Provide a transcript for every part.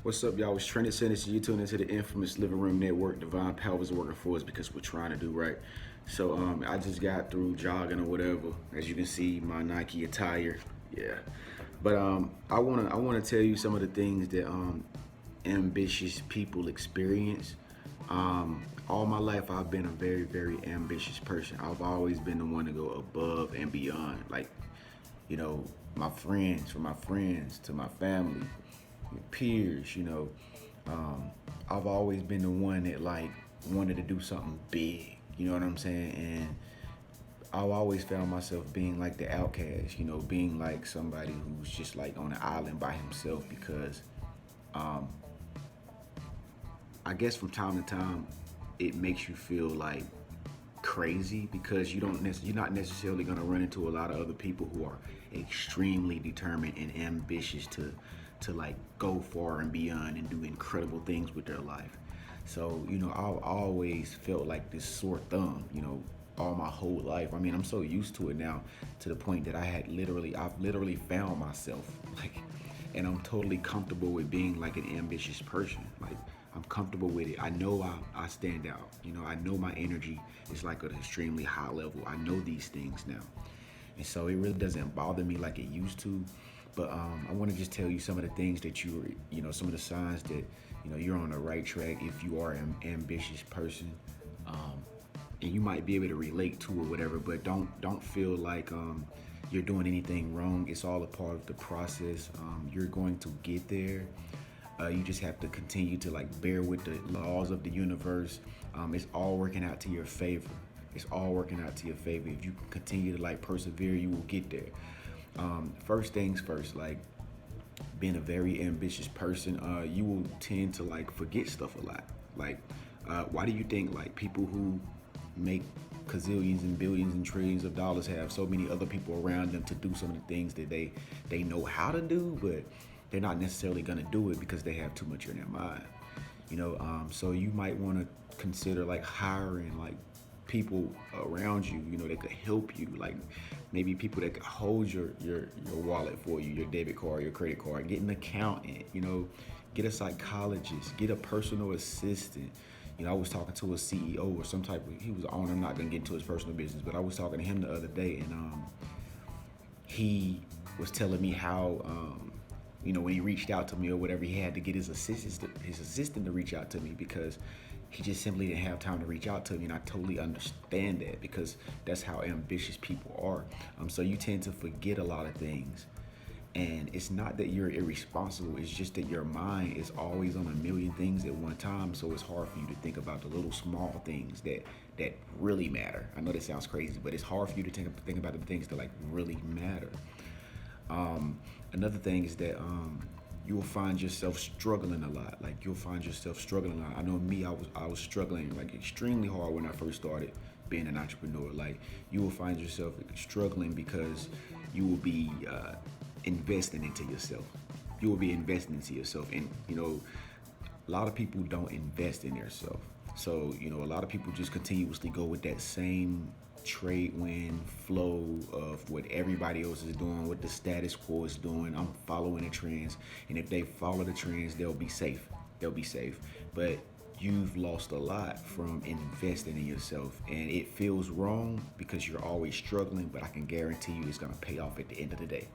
What's up, y'all? It's Trended Sentence. You tune into the infamous Living Room Network. Divine Power is working for us because we're trying to do right. So I just got through jogging or whatever. As you can see, my Nike attire. Yeah. But I wanna tell you some of the things that ambitious people experience. All my life, I've been a very ambitious person. I've always been the one to go above and beyond. Like, you know, my friends, from my friends to my family, peers, I've always been the one that like wanted to do something big, you know what I'm saying? And I've always found myself being like the outcast, being like somebody who's just like on an island by himself because um, I guess from time to time it makes you feel like crazy because you're not necessarily going to run into a lot of other people who are extremely determined and ambitious to like go far and beyond and do incredible things with their life. So I've always felt like this sore thumb, all my whole life. I mean, I'm so used to it now to the point that I've literally found myself like, and I'm totally comfortable with being like an ambitious person. Like, I'm comfortable with it. I know I stand out. I know my energy is like at an extremely high level. I know these things now. And so it really doesn't bother me like it used to. But I want to just tell you some of the things that some of the signs that, you're on the right track if you are an ambitious person. Um, and you might be able to relate to or whatever, but don't feel like you're doing anything wrong. It's all a part of the process. You're going to get there. You just have to continue to like bear with the laws of the universe. It's all working out to your favor. It's all working out to your favor. If you continue to like persevere, you will get there. First things first, like being a very ambitious person, you will tend to like forget stuff a lot. Like, why do you think like people who make gazillions and billions and trillions of dollars have so many other people around them to do some of the things that they know how to do, but they're not necessarily gonna do it because they have too much in their mind. So you might want to consider like hiring like people around you, that could help you, like maybe people that could hold your wallet for you, your debit card, your credit card, get an accountant, get a psychologist, get a personal assistant. I was talking to a CEO or some type of, he was an owner, I'm not gonna get into his personal business, but I was talking to him the other day and he was telling me how when he reached out to me or whatever, he had to get his assistant to reach out to me because he just simply didn't have time to reach out to me, and I totally understand that because that's how ambitious people are. So you tend to forget a lot of things, and it's not that you're irresponsible. It's just that your mind is always on a million things at one time, so it's hard for you to think about the little small things that really matter. I know that sounds crazy, but it's hard for you to think about the things that like really matter. Another thing is that you will find yourself struggling a lot. Like you'll find yourself struggling a lot. I know me, I was struggling like extremely hard when I first started being an entrepreneur. Like you will find yourself struggling because you will be investing into yourself. You will be investing into yourself, and a lot of people don't invest in themselves. So a lot of people just continuously go with that same trade wind flow of what everybody else is doing, what the status quo is doing. I'm following the trends, and if they follow the trends, they'll be safe. They'll be safe. But you've lost a lot from investing in yourself, and it feels wrong because you're always struggling. But I can guarantee you, it's gonna pay off at the end of the day.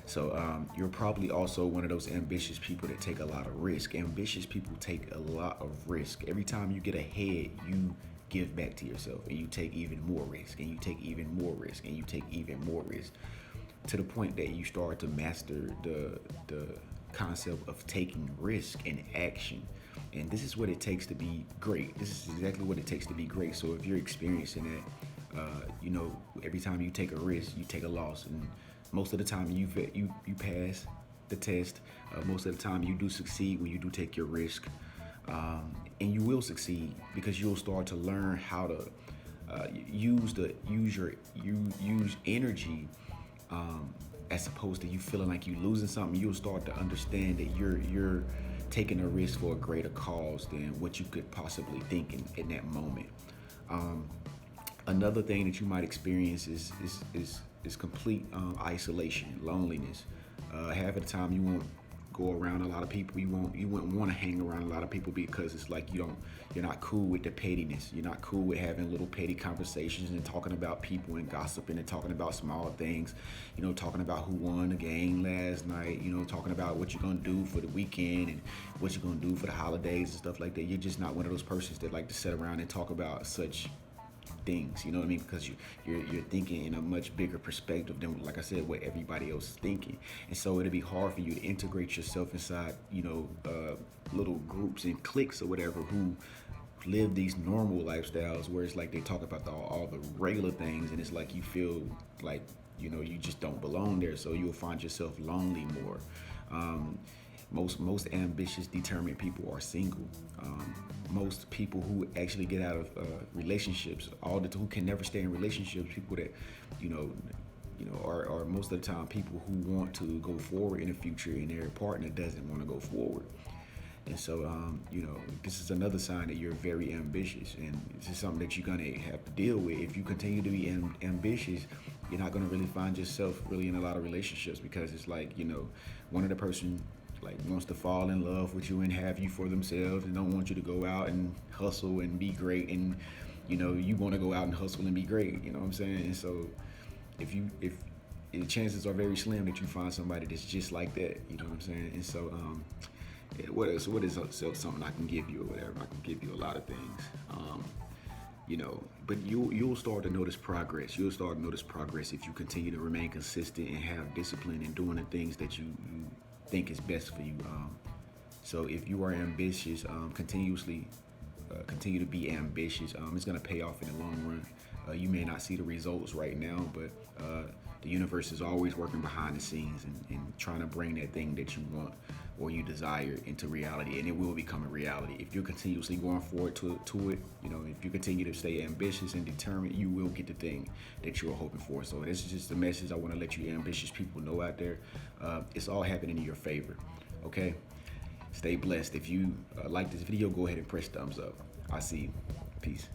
So you're probably also one of those ambitious people that take a lot of risk. Ambitious people take a lot of risk. Every time you get ahead, you give back to yourself and you take even more risk and you take even more risk and you take even more risk to the point that you start to master the concept of taking risk and action. And this is what it takes to be great. This is exactly what it takes to be great. So if you're experiencing that, every time you take a risk, you take a loss, and most of the time you pass the test. Most of the time you do succeed when you do take your risk, and you will succeed because you'll start to learn how to use energy, as opposed to you feeling like you losing something. You'll start to understand that you're taking a risk for a greater cause than what you could possibly think in that moment. Another thing that you might experience is complete isolation, loneliness. Half of the time you won't go around a lot of people. You wouldn't want to hang around a lot of people because it's like you're not cool with the pettiness. You're not cool with having little petty conversations and talking about people and gossiping and talking about small things. Talking about who won the game last night. Talking about what you're gonna do for the weekend and what you're gonna do for the holidays and stuff like that. You're just not one of those persons that like to sit around and talk about such things, you know what I mean? Because you're thinking in a much bigger perspective than, like I said, what everybody else is thinking, and so it'll be hard for you to integrate yourself inside, little groups and cliques or whatever who live these normal lifestyles where it's like they talk about all the regular things, and it's like you feel like you just don't belong there, so you'll find yourself lonely more. Most ambitious, determined people are single. Most people who actually get out of relationships, who can never stay in relationships, people that are most of the time people who want to go forward in the future, and their partner doesn't want to go forward. And so, this is another sign that you're very ambitious, and this is something that you're gonna have to deal with. If you continue to be ambitious, you're not gonna really find yourself really in a lot of relationships, because it's like, one of the person like wants to fall in love with you and have you for themselves, and don't want you to go out and hustle and be great, and you want to go out and hustle and be great. You know what I'm saying? And so, if the chances are very slim that you find somebody that's just like that. You know what I'm saying? And so, what is something I can give you or whatever? I can give you a lot of things. But you'll start to notice progress. You'll start to notice progress if you continue to remain consistent and have discipline in doing the things that you think is best for you. So if you are ambitious, continue to be ambitious. It's going to pay off in the long run. You may not see the results right now, but the universe is always working behind the scenes and trying to bring that thing that you want or you desire into reality, and it will become a reality. If you're continuously going forward to it, if you continue to stay ambitious and determined, you will get the thing that you're hoping for. So this is just a message I want to let you ambitious people know out there. It's all happening in your favor, okay? Stay blessed. If you like this video, go ahead and press thumbs up. I'll see you. Peace.